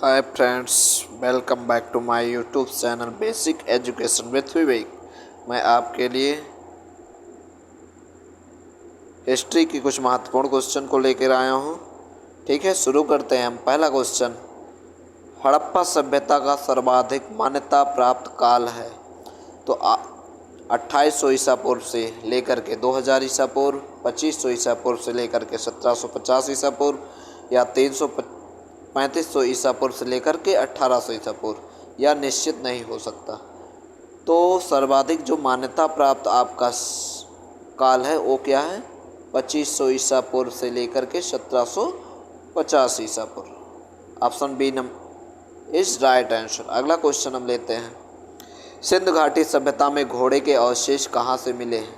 Hi friends, welcome back to my YouTube channel basic education with Vivek. मैं आपके लिए history की कुछ महत्वपूर्ण क्वेश्चन को लेकर आया हूँ। ठीक है, शुरू करते हैं हम। पहला क्वेश्चन, हड़प्पा सभ्यता का सर्वाधिक मान्यता प्राप्त काल है। तो 2800 ईसा पूर्व से लेकर के 2000 ईसा पूर्व, 2500 ईसा पूर्व से लेकर के 1750 ईसा पूर्व, या 3500 ईसा पूर्व से लेकर के 1800 ईसा पूर्व, या निश्चित नहीं हो सकता। तो सर्वाधिक जो मान्यता प्राप्त आपका काल है वो क्या है? 2500 ईसा पूर्व से लेकर के 1750 ईसा पूर्व। Option B number is right answer. अगला क्वेश्चन हम लेते हैं, सिंधु घाटी सभ्यता में घोड़े के अवशेष कहाँ से मिले हैं?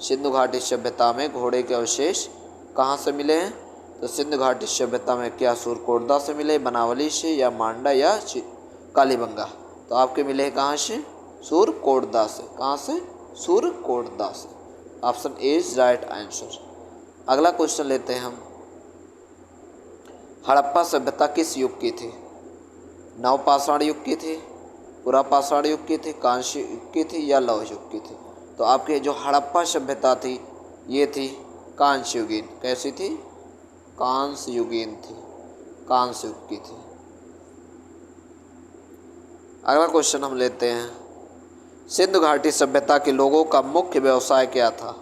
सिंधु घाटी सभ्यता में घोड़े के अवशेष कहाँ से मिले हैं? तो सिंधु घाटी सभ्यता में क्या सूरकोटदा से मिले, बनावली से, या मांडा, या कालीबंगा? तो आपके मिले हैं कहाँ से? सूरकोटदा से। कहाँ से? सूरकोटदा से। Option A is right answer. अगला क्वेश्चन लेते हैं हम, हड़प्पा सभ्यता किस युग की थी? नवपाषाण युग की थी, पुरापाषाण युग की थी, कांस्य युग की थी, या लौह युग की थी? तो आपके जो हड़प्पा सभ्यता थी ये थी कांस्य युगीन। कैसी थी? कांस्य युगीन थी, कांस्य युग की थी। अगला क्वेश्चन हम लेते हैं, सिंधु घाटी सभ्यता के लोगों का मुख्य व्यवसाय क्या था?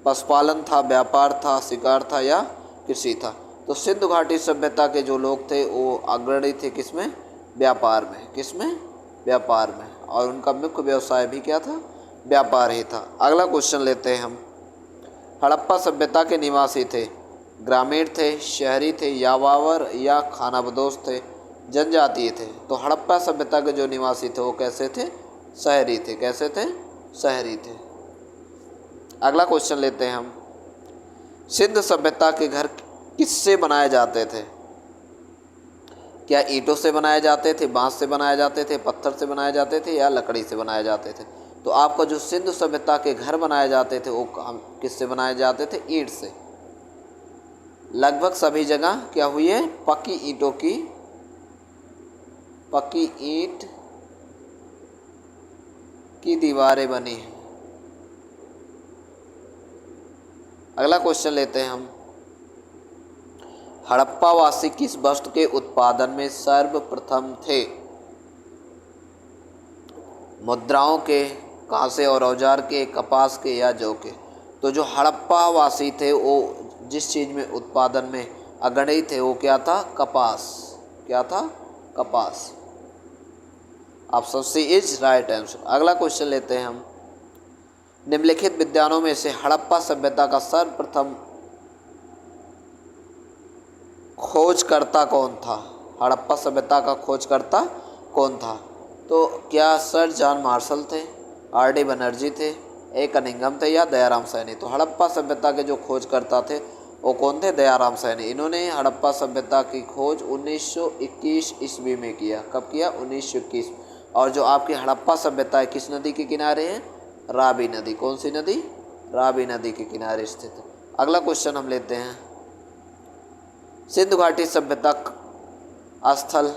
पशुपालन था, व्यापार था, शिकार था, या कृषि था? तो सिंधु घाटी सभ्यता के जो लोग थे वो अग्रणी थे किसमें? व्यापार में। किसमें? व्यापार में। और उनका मुख्य व्यवसाय भी क्या था? व्यापार ही था। अगला क्वेश्चन लेते हैं हम, हड़प्पा सभ्यता के निवासी थे ग्रामीण थे, शहरी थे, यावावर, या खानाबदोश थे, जनजातीय थे? तो हड़प्पा सभ्यता के जो निवासी थे वो कैसे थे? शहरी थे। कैसे थे? शहरी थे। अगला क्वेश्चन लेते हैं हम, सिंधु सभ्यता के घर किससे बनाए जाते थे? क्या ईंटों से बनाए जाते थे, बांस से बनाए जाते थे, पत्थर से बनाए जाते थे, या लकड़ी से बनाए जाते थे? तो आपका जो सिंधु सभ्यता के घर बनाए जाते थे वो किससे बनाए जाते थे? ईंट से। लगभग सभी जगह क्या हुई है? पक्की ईंटों की, पक्की ईंट की दीवारें बनी हैं। अगला क्वेश्चन लेते हैं हम, हड़प्पावासी किस वस्तु के उत्पादन में सर्वप्रथम थे? मुद्राओं के, कांसे और औजार के, कपास के, या जौ के? तो जो हड़प्पावासी थे वो जिस चीज़ में उत्पादन में अग्रणी थे वो क्या था? कपास। क्या था? कपास। Option C is right answer. अगला क्वेश्चन लेते हैं हम, निम्नलिखित विद्वानों में से हड़प्पा सभ्यता का सर्वप्रथम खोजकर्ता कौन था? हड़प्पा सभ्यता का खोजकर्ता कौन था? तो क्या सर जॉन मार्शल थे, आर.डी. बनर्जी थे, ए कनिंघम थे, या दयाराम सैनी? तो हड़प्पा सभ्यता के जो खोजकर्ता थे वो कौन थे? दयाराम सैनी। इन्होंने हड़प्पा सभ्यता की खोज 1921 ईस्वी में किया। कब किया? 1921। और जो आपकी हड़प्पा सभ्यता है किस नदी के किनारे है? रावी नदी। कौन सी नदी? रावी नदी के किनारे स्थित है। अगला क्वेश्चन हम लेते हैं, सिंधु घाटी सभ्यता स्थल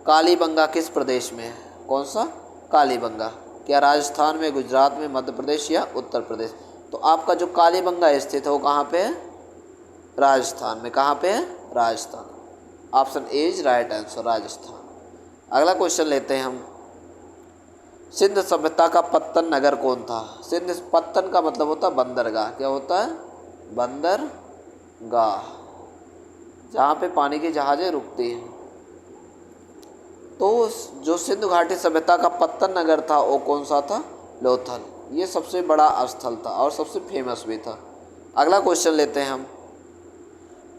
कालीबंगा किस प्रदेश में है? कौन सा? कालीबंगा। क्या राजस्थान में, गुजरात में, मध्य प्रदेश, या उत्तर प्रदेश? तो आपका जो कालीबंगा स्थित है वो कहाँ पे है? राजस्थान में। कहाँ पे है? Rajasthan. Option A is right answer, Rajasthan. अगला क्वेश्चन लेते हैं हम, सिंध सभ्यता का पत्तन नगर कौन था? सिंध पत्तन का मतलब होता है बंदरगाह। क्या होता है? बंदरगाह, जहाँ पे पानी की जहाज़ें रुकती हैं। तो जो सिंधु घाटी सभ्यता का पत्तन नगर था वो कौन सा था? लोथल। ये सबसे बड़ा स्थल था और सबसे फेमस भी था। अगला क्वेश्चन लेते हैं हम,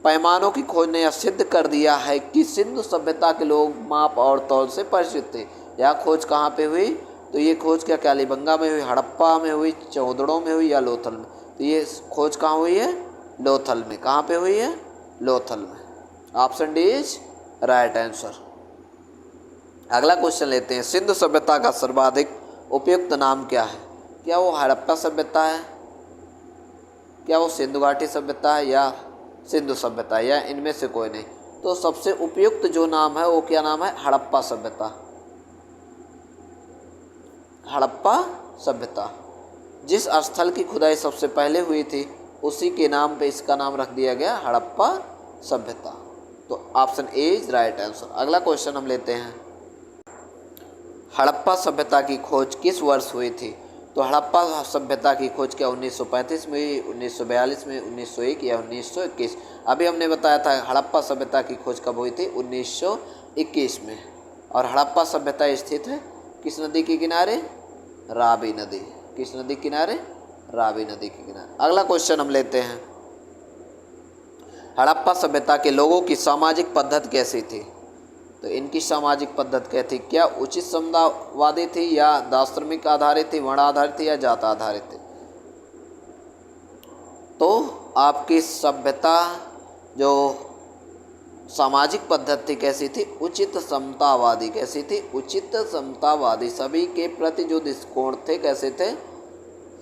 पैमानों की खोज ने यह सिद्ध कर दिया है कि सिंधु सभ्यता के लोग माप और तौल से परिचित थे। यह खोज कहाँ पे हुई? तो ये खोज क्या कालीबंगा में हुई, हड़प्पा में हुई, चौधड़ों में हुई, या लोथल में? तो ये खोज कहाँ हुई है? लोथल में। कहाँ पे हुई है? लोथल में। Option D is right answer. अगला क्वेश्चन लेते हैं, सिंधु सभ्यता का सर्वाधिक उपयुक्त नाम क्या है? क्या वो हड़प्पा सभ्यता है, क्या वो सिंधु घाटी सभ्यता है, या सिंधु सभ्यता, या इनमें से कोई नहीं? तो सबसे उपयुक्त जो नाम है वो क्या नाम है? हड़प्पा सभ्यता। हड़प्पा सभ्यता। जिस स्थल की खुदाई सबसे पहले हुई थी उसी के नाम पे इसका नाम रख दिया गया हड़प्पा सभ्यता। तो option A is right answer. अगला क्वेश्चन हम लेते हैं, हड़प्पा सभ्यता की खोज किस वर्ष हुई थी? तो हड़प्पा सभ्यता की खोज क्या 1935 में हुई, 1942 में, 1901 या 1921? अभी हमने बताया था हड़प्पा सभ्यता की खोज कब हुई थी? 1921 में। और हड़प्पा सभ्यता स्थित है किस नदी के किनारे? रावी नदी। किस नदी के किनारे? रावी नदी के किनारे। अगला क्वेश्चन हम लेते हैं, हड़प्पा सभ्यता के लोगों की सामाजिक पद्धति कैसी थी? तो इनकी सामाजिक पद्धति क्या थी? क्या उचित समुदायवादी थी या दार्शनिक आधारित थी, वर्ण आधारित थी या जात आधारित थी? तो आपकी सभ्यता जो सामाजिक पद्धति कैसी थी? उचित समतावादी। कैसी थी? उचित समतावादी। सभी के प्रति जो दृष्टिकोण थे कैसे थे?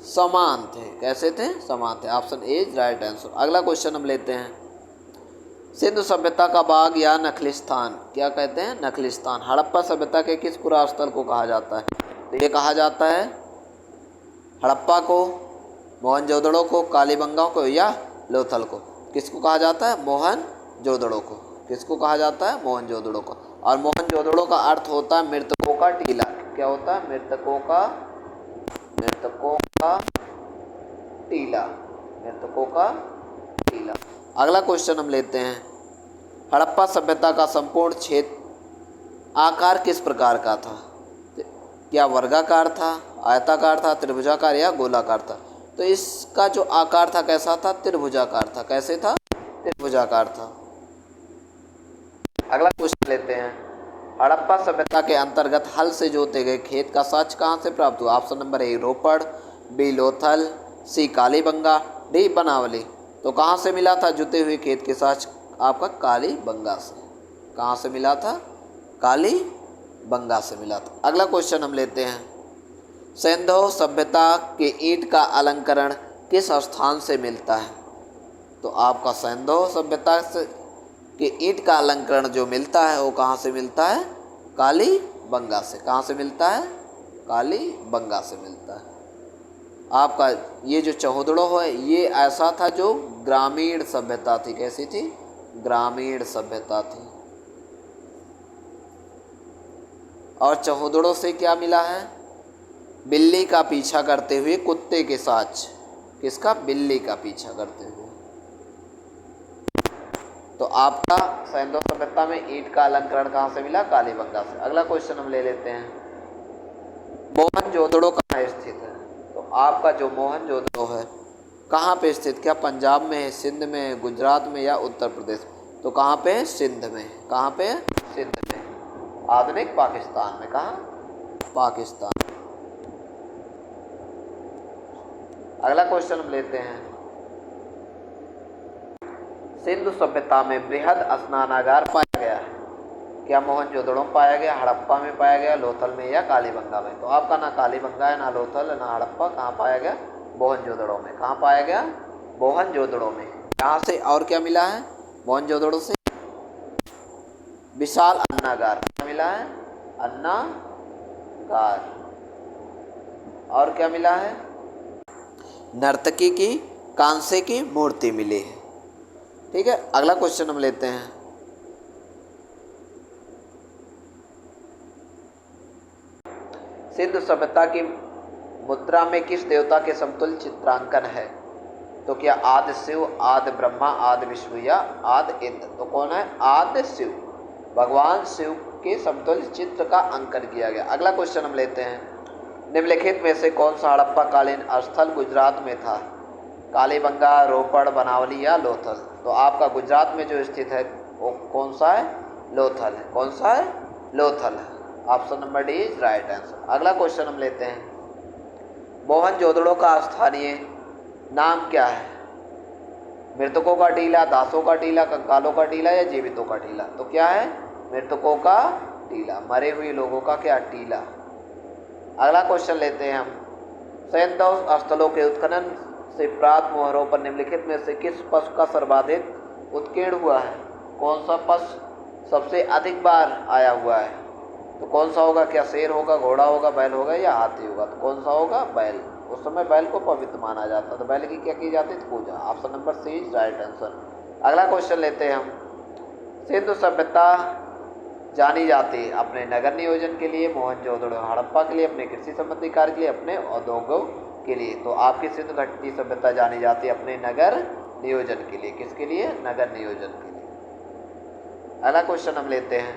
समान थे। कैसे थे? समान थे। Option A is right answer. अगला क्वेश्चन हम लेते हैं, सिंधु सभ्यता का बाग या नखलिस्तान क्या कहते हैं? नखलिस्तान। हड़प्पा सभ्यता के किस पुरा स्थल को कहा जाता है? तो ये कहा जाता है हड़प्पा को, मोहनजोदड़ो को, कालीबंगा को या लोथल को? किसको कहा जाता है? मोहनजोदड़ो को। किसको कहा जाता है? मोहनजोदड़ो को। और मोहनजोदड़ो का अर्थ होता है मृतकों का टीला। क्या होता है? मृतकों का टीला। मृतकों का टीला। अगला क्वेश्चन हम लेते हैं, हड़प्पा सभ्यता का संपूर्ण क्षेत्र आकार किस प्रकार का था? क्या वर्गाकार था, आयताकार था, त्रिभुजाकार या गोलाकार था? तो इसका जो आकार था कैसा था? त्रिभुजाकार था। कैसे था? त्रिभुजाकार था। अगला क्वेश्चन लेते हैं, हड़प्पा सभ्यता के अंतर्गत हल से जोते गए खेत का साक्ष्य कहाँ से प्राप्त हुआ? Option number A Ropar, B Lothal, C Kalibanga, D Banawali. तो कहाँ से मिला था जुते हुए खेत के साक्ष्य? आपका कालीबंगा से। कहाँ से मिला था? कालीबंगा से मिला था। अगला क्वेश्चन हम लेते हैं, सिंधु सभ्यता के ईंट का अलंकरण किस स्थान से मिलता है? तो आपका सिंधु सभ्यता से कि ईंट का अलंकरण जो मिलता है वो कहाँ से मिलता है? कालीबंगा से। कहाँ से मिलता है? कालीबंगा से मिलता है। आपका ये जो चौहदड़ो है ये ऐसा था जो ग्रामीण सभ्यता थी। कैसी थी? ग्रामीण सभ्यता थी। और चौहदड़ो से क्या मिला है? बिल्ली का पीछा करते हुए कुत्ते के साक्ष्य। किसका? बिल्ली का पीछा करते हुए। तो आपका सिंधु सभ्यता में ईंट का अलंकरण कहाँ से मिला? कालीबंगा से। अगला क्वेश्चन हम ले लेते हैं, मोहनजोदड़ो कहाँ स्थित है? तो आपका जो मोहनजोदड़ो है कहाँ पे स्थित? क्या पंजाब में है, सिंध में है, गुजरात में या उत्तर प्रदेश? तो कहाँ पे है? सिंध में। कहाँ पे है? सिंध में। आधुनिक पाकिस्तान में। कहाँ? पाकिस्तान। अगला क्वेश्चन हम लेते हैं, सिंधु सभ्यता में बृहद स्नानागार पाया गया है? क्या मोहनजोदड़ो में पाया गया, हड़प्पा में पाया गया, लोथल में या कालीबंगा में? तो आपका ना कालीबंगा है, ना लोथल है, ना हड़प्पा। कहाँ पाया गया? मोहनजोदड़ो में। कहाँ पाया गया? मोहनजोदड़ो में। यहाँ से और क्या मिला है? मोहनजोदड़ो से विशाल अन्नागार। क्या मिला है? अन्नागार। और क्या मिला है? नर्तकी की कांसे की मूर्ति मिली है। ठीक है। अगला क्वेश्चन हम लेते हैं, सिंधु सभ्यता की मुद्रा में किस देवता के समतुल्य चित्रांकन है? तो क्या आदि शिव, आदि ब्रह्मा, आदि विष्णु या आदि इंद्र? तो कौन है? आदि शिव। भगवान शिव के समतुल्य चित्र का अंकन किया गया। अगला क्वेश्चन हम लेते हैं, निम्नलिखित में से कौन सा हड़प्पा कालीन स्थल गुजरात में था? कालीबंगा, रोपड़, बनावली या लोथल? तो आपका गुजरात में जो स्थित है वो कौन सा है? लोथल है। कौन सा है? लोथल है। Option number D is right answer. अगला क्वेश्चन हम लेते हैं, मोहनजोदड़ो का स्थानीय नाम क्या है? मृतकों का टीला, दासों का टीला, कंकालों का टीला या जीवितों का टीला? तो क्या है? मृतकों का टीला। मरे हुए लोगों का क्या? टीला। अगला क्वेश्चन लेते हैं हम, सिंधु स्थलों के उत्खनन से प्राप्त मोहरों पर निम्नलिखित में से किस पशु का सर्वाधिक उत्कीर्ण हुआ है? कौन सा पशु सबसे अधिक बार आया हुआ है? तो कौन सा होगा? क्या शेर होगा, घोड़ा होगा, बैल होगा या हाथी होगा? तो कौन सा होगा? बैल। उस समय बैल को पवित्र माना जाता, तो बैल की क्या की जाती थी? पूजा। Option number C is right answer. अगला क्वेश्चन लेते हैं हम। सिंधु सभ्यता जानी जाती है अपने नगर नियोजन के लिए, मोहनजोदड़ो हड़प्पा के लिए, अपने कृषि संबंधी कार्य के लिए, अपने उद्योगों के लिए। तो आपकी सिंधु घाटी सभ्यता जानी जाती है अपने नगर नियोजन के लिए। किसके लिए? नगर नियोजन के लिए। अगला क्वेश्चन हम लेते हैं।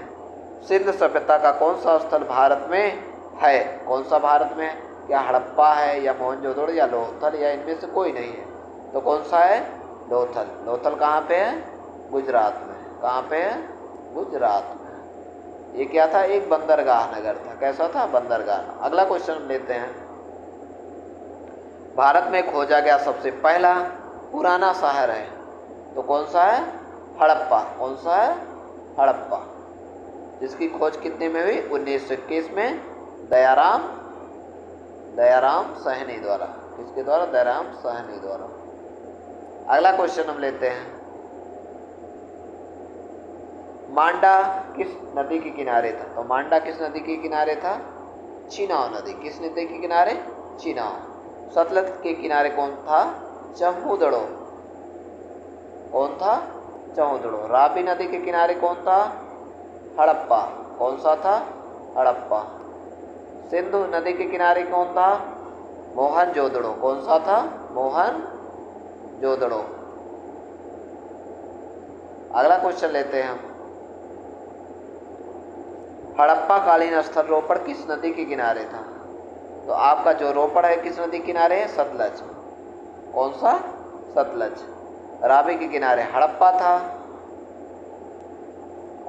सिंधु सभ्यता का कौन सा स्थल भारत में है? कौन सा भारत में है? क्या हड़प्पा है या मोहनजोदड़ो या लोथल या इनमें से कोई नहीं है? तो कौन सा है? लोथल। लोथल कहाँ पे है? गुजरात में। कहाँ पे है? गुजरात में। ये क्या था? एक बंदरगाह नगर था। कैसा था? बंदरगाह। अगला क्वेश्चन हम लेते हैं। भारत में खोजा गया सबसे पहला पुराना शहर है, तो कौन सा है? हड़प्पा। कौन सा है? हड़प्पा। जिसकी खोज कितने में हुई? 1921 में दयाराम साहनी द्वारा। किसके द्वारा? दयाराम साहनी द्वारा। अगला क्वेश्चन हम लेते हैं। मांडा किस नदी के किनारे था? तो मांडा किस नदी के किनारे था? चिनाब नदी। किस नदी के किनारे? चिनाब। सतलज के किनारे कौन था? चमूदड़ो। कौन था? चमूदड़ो। रावी नदी के किनारे कौन था? हड़प्पा। कौन सा था? हड़प्पा। सिंधु नदी के किनारे कौन था? मोहनजोदड़ो। कौन सा था? मोहनजोदड़ो। अगला क्वेश्चन लेते हैं हम। हड़प्पा कालीन स्थल रोपड़ किस नदी के किनारे था? तो आपका जो रोपड़ है किस नदी के किनारे है? सतलज। कौन सा? सतलज। रावी के किनारे हड़प्पा था।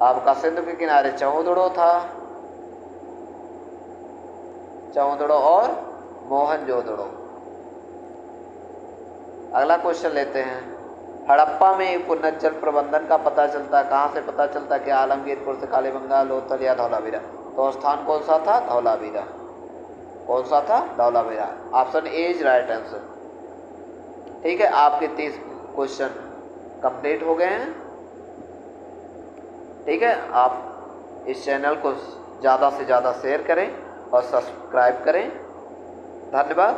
आपका सिंधु के किनारे चमूदड़ो था। चमूदड़ो और मोहनजोदड़ो। अगला क्वेश्चन लेते हैं। हड़प्पा में उन्नत जल प्रबंधन का पता चलता है। कहाँ से पता चलता है? कि आलमगीरपुर से, कालीबंगा, लोथल या धौलावीरा? तो स्थान कौन सा था? धौलावीरा। कौन सा था? Dholavira. Option A is right answer. ठीक है, आपके 30 क्वेश्चन कंप्लीट हो गए हैं। ठीक है, आप इस चैनल को ज़्यादा से ज़्यादा शेयर करें और सब्सक्राइब करें। धन्यवाद।